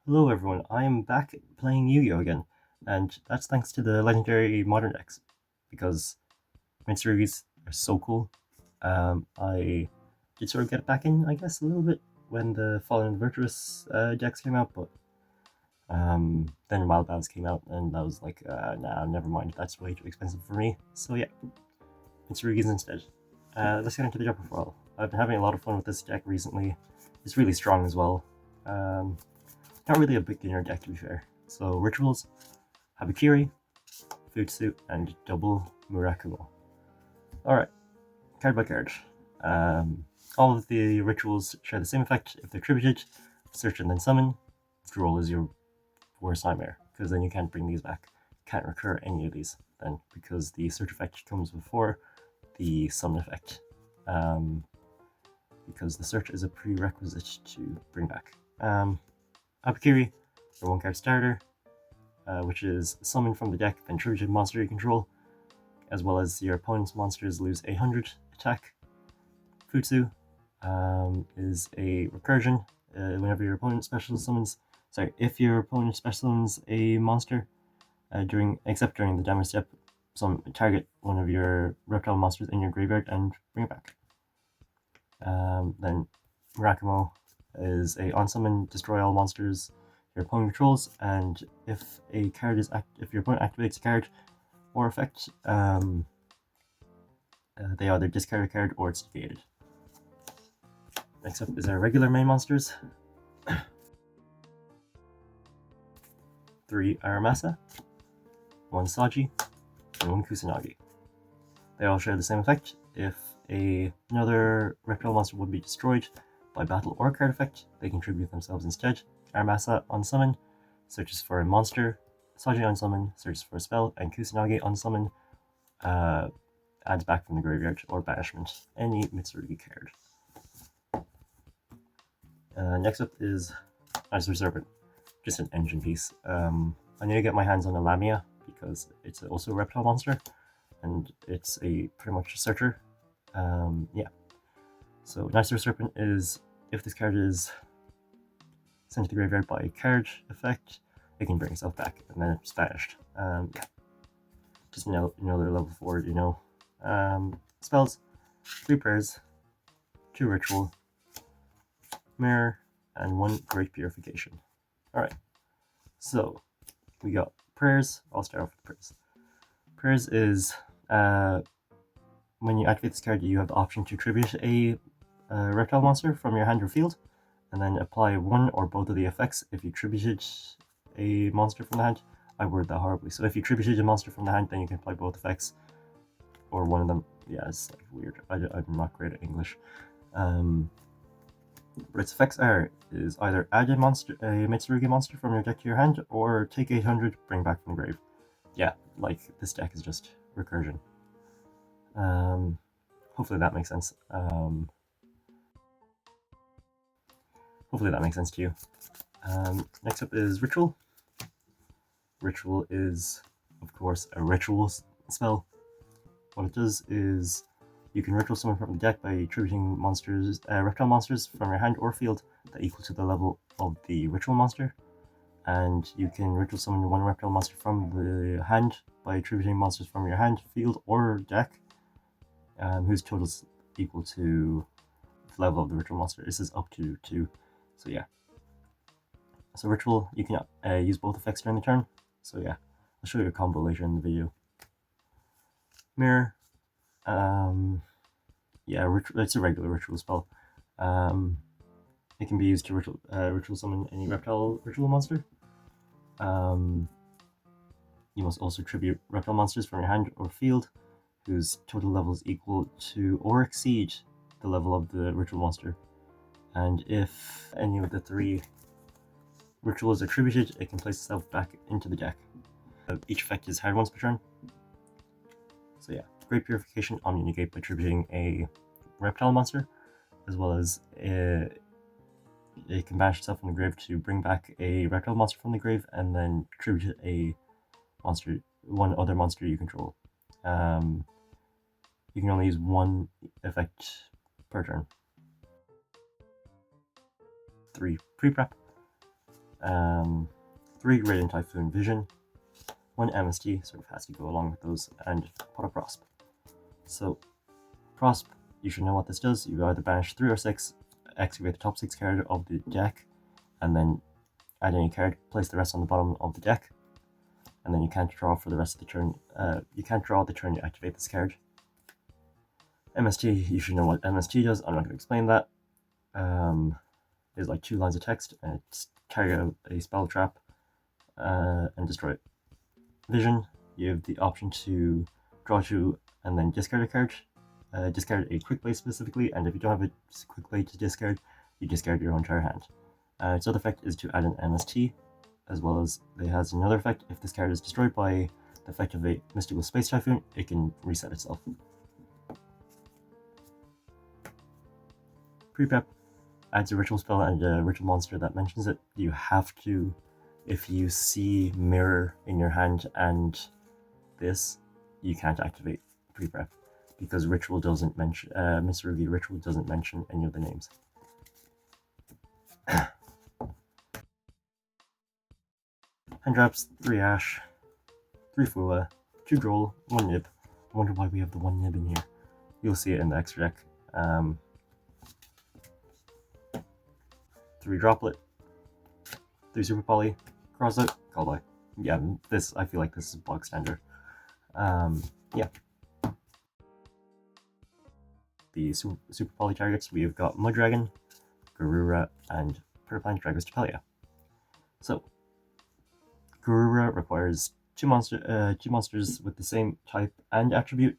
Hello everyone, I am back playing Yu-Gi-Oh! Again, and that's thanks to the legendary modern decks, because Mitsurugis are so cool. I did sort of get back in, I guess, a little bit when the Fallen and Virtuous decks came out, but then Wild Battles came out, and I was like, nah, never mind, that's way too expensive for me. So yeah, Mitsurugis instead. Let's get into the deck profile. I've been having a lot of fun with this deck recently. It's really strong as well. Um, Not really a beginner deck, to be fair. So rituals, Habakiri, Futsu, and double Murakumo. Alright, card by card. All of the rituals share the same effect. If they're tributed, search and then summon. Withdrawal is your worst nightmare, because then you can't bring these back. Can't recur any of these then, because the search effect comes before the summon effect. Because the search is a prerequisite to bring back. Habakiri, your one card starter, which is summon from the deck, then tributed monster you control, as well as your opponent's monsters lose 100 attack. Futsu is a recursion. Whenever your opponent special summons, if your opponent special summons a monster except during the damage step, target one of your reptile monsters in your graveyard and bring it back. Then Murakumo is a on summon, destroy all monsters your opponent controls, and if your opponent activates a card or effect, they either discard a card or it's negated. Next up is our regular main monsters. 3 Aramasa, 1 Saji, and 1 Kusanagi. They all share the same effect. If another reptile monster would be destroyed by battle or card effect, they contribute themselves instead. Aramasa on summon searches for a monster, Saji on summon searches for a spell, and Kusanagi on summon adds back from the graveyard or banishment any Mitsurugi card. Next up is Ice Serpent, just an engine piece. I need to get my hands on a Lamia because it's also a reptile monster, and it's pretty much a searcher. Yeah. So Nicer Serpent is, if this card is sent to the graveyard by a card effect, it can bring itself back, and then it's banished. Yeah. Just another level 4, spells, 3 prayers, 2 ritual, mirror, and 1 great purification. Alright, so we got prayers. I'll start off with prayers. Prayers is when you activate this card, you have the option to tribute a reptile monster from your hand or field, and then apply one or both of the effects if you tributed a monster from the hand. I word that horribly. So if you tributed a monster from the hand, then you can apply both effects, or one of them. Yeah, it's like weird. I'm not great at English. But its effects is either add a Mitsurugi monster from your deck to your hand, or take 800, bring back from the grave. Yeah, like this deck is just recursion. Hopefully that makes sense. Hopefully that makes sense to you. Next up is Ritual. Ritual is, of course, a ritual spell. What it does is you can ritual summon from the deck by tributing reptile monsters from your hand or field that equal to the level of the ritual monster. And you can ritual summon 1 reptile monster from the hand by tributing monsters from your hand, field, or deck, whose total is equal to the level of the ritual monster. This is up to 2. So yeah. So ritual, you can use both effects during the turn. So yeah, I'll show you a combo later in the video. Mirror. Yeah, it's a regular ritual spell. It can be used to ritual summon any reptile ritual monster. You must also tribute reptile monsters from your hand or field, whose total level is equal to or exceed the level of the ritual monster. And if any of the 3 rituals are tributed, it can place itself back into the deck. Each effect is hard once per turn. So yeah, Great Purification omni-negate by tributing a reptile monster, as well as it can banish itself from the grave to bring back a reptile monster from the grave, and then tribute one other monster you control. You can only use 1 effect per turn. 3 pre-prep. 3 Radiant Typhoon Vision, 1 MST, sort of has to go along with those, and Pot of Prosp. So, Prosp, you should know what this does. You either banish 3 or 6, excavate the top 6 card of the deck, and then add any card, place the rest on the bottom of the deck, and then you can't draw for the rest of the turn. You can't draw the turn you activate this card. MST, you should know what MST does. I'm not going to explain that. There's like 2 lines of text, and it's carry out a spell trap and destroy it. Vision, you have the option to draw 2 and then discard a card. Discard a quick play specifically, and if you don't have a quick play to discard, you discard your entire hand. Its other effect is to add an MST, as well as it has another effect. If this card is destroyed by the effect of a mystical space typhoon, it can reset itself. Pre-prep adds a ritual spell and a ritual monster that mentions it. You have to, if you see mirror in your hand and this, you can't activate pre-prep, because ritual doesn't mention Mitsurugi ritual doesn't mention any of the names. Hand traps, 3 Ash, 3 Fua, 2 Droll, 1 Nib. I wonder why we have the 1 Nib in here. You'll see it in the extra deck. 3 Droplet, 3 Super Poly, cross out, call by. Yeah, this, I feel like this is block standard. Yeah. The Super Poly targets, we've got Mudragon, Garura, and Purplant Dragostapelia. So, Garura requires 2 monsters with the same type and attribute,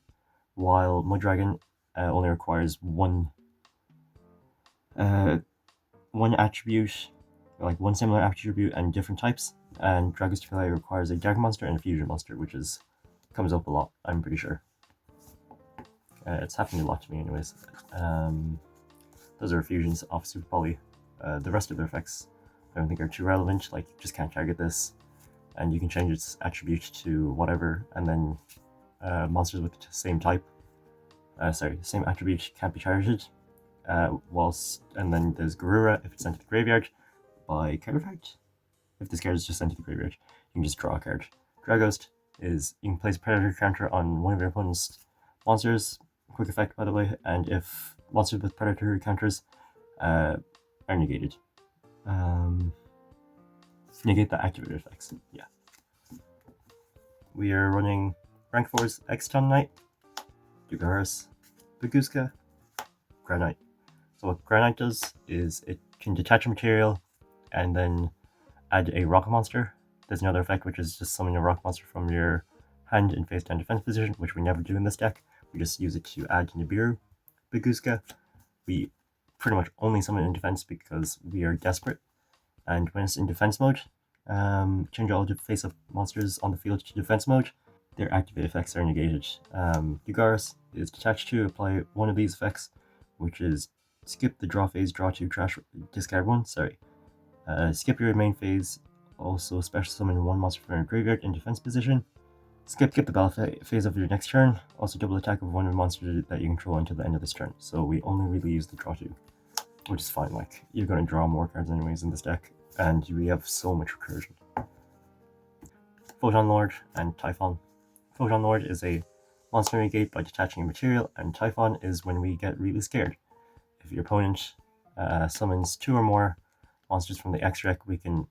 while Mudragon only requires one attribute, like one similar attribute and different types. And Dragostapelia requires a Dark monster and a Fusion monster, which comes up a lot, I'm pretty sure. It's happened a lot to me anyways. Those are fusions off Super Poly. The rest of their effects I don't think are too relevant, like you just can't target this, and you can change its attribute to whatever, and then monsters with the same type, same attribute can't be targeted. And then there's Garura, if it's sent to the graveyard by card effect. If this card is just sent to the graveyard, you can just draw a card. Dragost is, you can place a Predator counter on one of your opponent's monsters, quick effect by the way, and if monsters with Predator counters are negated. Negate the activated effects, yeah. We are running rank 4's Exton Knight, Dugaris, Baguska, Granite. So what Granite does is it can detach a material and then add a rock monster. There's another effect which is just summon a rock monster from your hand in face down defense position, which we never do in this deck. We just use it to add Nibiru. Baguska, we pretty much only summon in defense because we are desperate. And when it's in defense mode, change all the face-up monsters on the field to defense mode. Their activate effects are negated. Dugaris is detached to apply one of these effects, which is skip the draw phase, draw 2, trash, discard 1, skip your main phase, also special summon 1 monster from your graveyard in defense position. Skip the battle phase of your next turn, also double attack of one of the monsters that you control until the end of this turn. So we only really use the draw 2, which is fine, like, you're going to draw more cards anyways in this deck, and we have so much recursion. Photon Lord and Typhon. Photon Lord is a monster negate by detaching a material, and Typhon is when we get really scared. If your opponent summons 2 or more monsters from the X deck, we can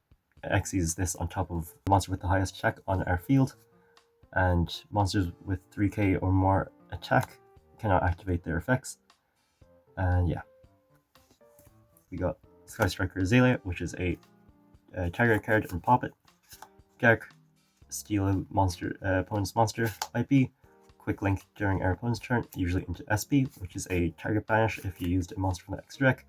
Xyz this on top of the monster with the highest attack on our field, and monsters with 3k or more attack cannot activate their effects. And yeah, we got Sky Striker Azalea, which is a target card, and pop it. Gark, steal a monster, opponent's monster IP. Quick link during our opponent's turn, usually into SP, which is a target banish if you used a monster from the X deck,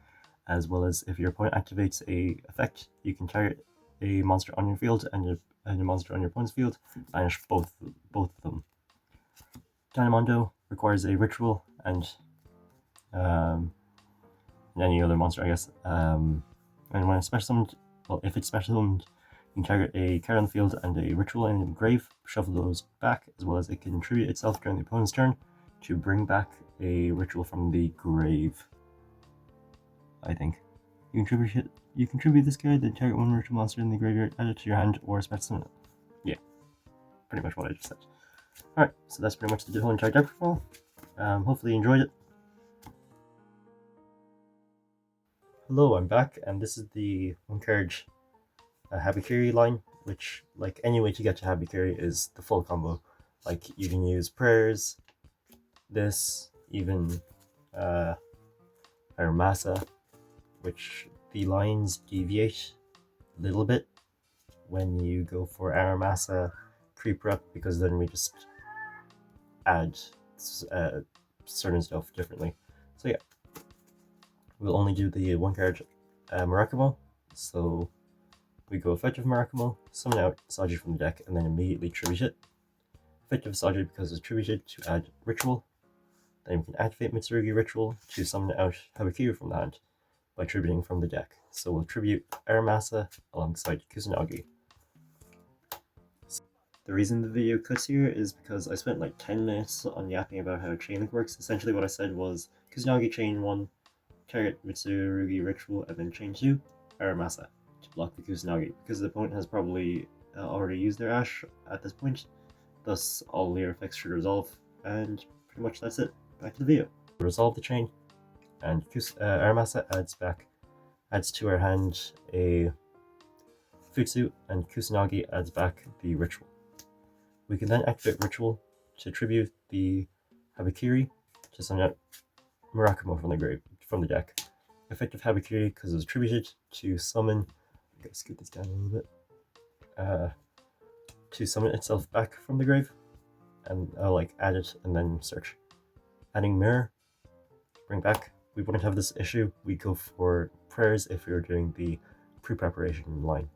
as well as if your opponent activates a effect, you can target a monster on your field and a monster on your opponent's field, banish both of them. Dynamondo requires a ritual and any other monster, I guess. And when it's special summoned, well, if it's special summoned, you can target a card on the field and a ritual in the grave, shuffle those back, as well as it can contribute itself during the opponent's turn to bring back a ritual from the grave, I think. You contribute this card, then target one virtual monster in the graveyard, add it to your hand, or special summon it. Yeah, pretty much what I just said. Alright, so that's pretty much the whole entire deck profile. Hopefully you enjoyed it. Hello, I'm back, and this is the one card Habikiri line, which, like, any way to get to Habikiri is the full combo. Like, you can use prayers, this, even Aramasa, which the lines deviate a little bit when you go for Aramasa pre-prep, because then we just add certain stuff differently. So yeah, we'll only do the one card Murakumo. So we go effective Murakumo, summon out Saji from the deck, and then immediately tribute it. Effective Saji because it's tributed to add Ritual. Then we can activate Mitsurugi Ritual to summon out Habikiri from the hand by tributing from the deck. So we'll tribute Aramasa alongside Kusanagi. The reason the video cuts here is because I spent like 10 minutes on yapping about how Chain Link works. Essentially what I said was Kusanagi Chain 1, target Mitsurugi Ritual, and then Chain 2, Aramasa, to block the Kusanagi, because the opponent has probably already used their Ash at this point, thus all layer effects should resolve, and pretty much that's it. Back to the video. Resolve the chain, and Aramasa adds to our hand a Futsu, and Kusanagi adds back the Ritual. We can then activate Ritual to tribute the Habikiri to summon out Murakumo from the deck. Effective Habikiri because it was tributed to summon. I gotta scoot this down a little bit. To summon itself back from the grave, and I'll like add it and then search. Adding Mirror, bring back. We wouldn't have this issue. We go for prayers if we were doing the pre-preparation line.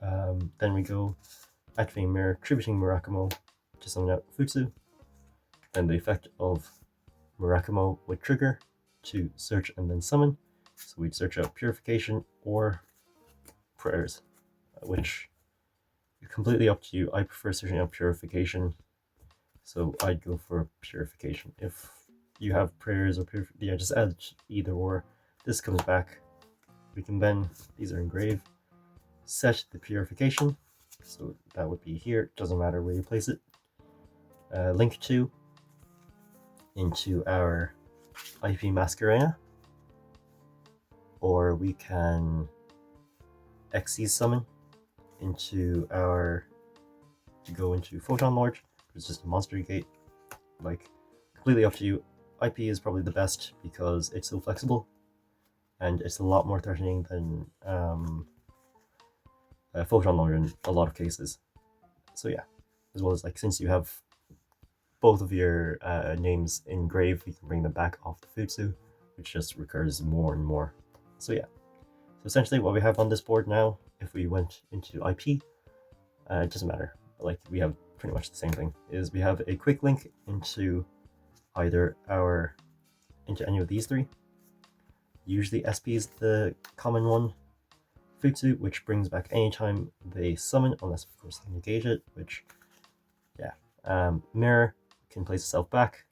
Then we go activating Mirror, tributing Murakumo to summon out Futsu. Then the effect of Murakumo would trigger to search and then summon. So we'd search out Purification or prayers, which is completely up to you. I prefer searching out Purification, so I'd go for Purification. If you have prayers or yeah, just add either or. This comes back. We can then, these are engraved, set the Purification, so that would be here, doesn't matter where you place it. Link 2 into our IP Masquerena, or we can Xyz summon into our, to go into Photon Lord, it's just a monster gate, like completely up to you. IP is probably the best because it's so flexible and it's a lot more threatening than Photon Lord in a lot of cases. So yeah, as well as like since you have both of your names engraved, we can bring them back off the Futsu, which just recurs more and more. So yeah, so essentially what we have on this board now, if we went into IP, it doesn't matter, like we have pretty much the same thing, is we have a quick link into either into any of these three. Usually SP is the common one. Futsu, which brings back anytime they summon, unless of course they negate it, which, yeah. Mirror can place itself back.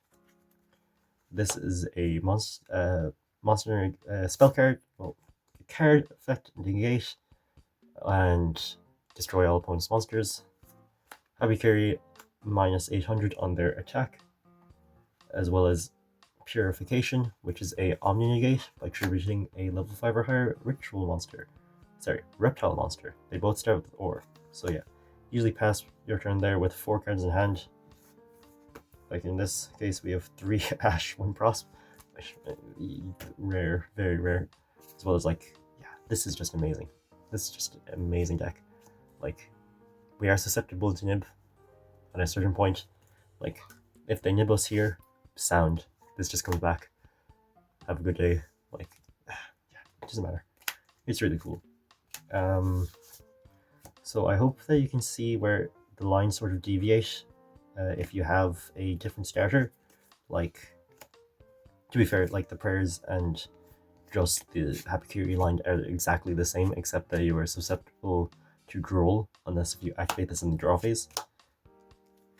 This is a monster spell card, well, card effect, negate, and destroy all opponent's monsters. Habikiri minus 800 on their attack, as well as Purification, which is a Omni negate by tributing a level 5 or higher reptile monster. They both start with Or. So yeah, usually pass your turn there with 4 cards in hand. Like in this case, we have 3 Ash, 1 Prosp. Rare, very rare. As well as like, yeah, this is just amazing. This is just an amazing deck. Like, we are susceptible to nib at a certain point. Like, if they nib us here, sound. This just comes back. Have a good day. Like, yeah, it doesn't matter. It's really cool. So I hope that you can see where the lines sort of deviate if you have a different starter. Like, to be fair, like the prayers and just the Habikiri line are exactly the same, except that you are susceptible to droll unless if you activate this in the draw phase,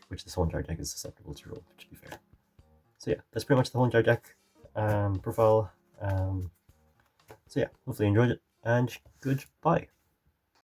which this whole entire deck is susceptible to droll, to be fair. So yeah, that's pretty much the whole entire deck profile. So yeah, hopefully you enjoyed it, and goodbye.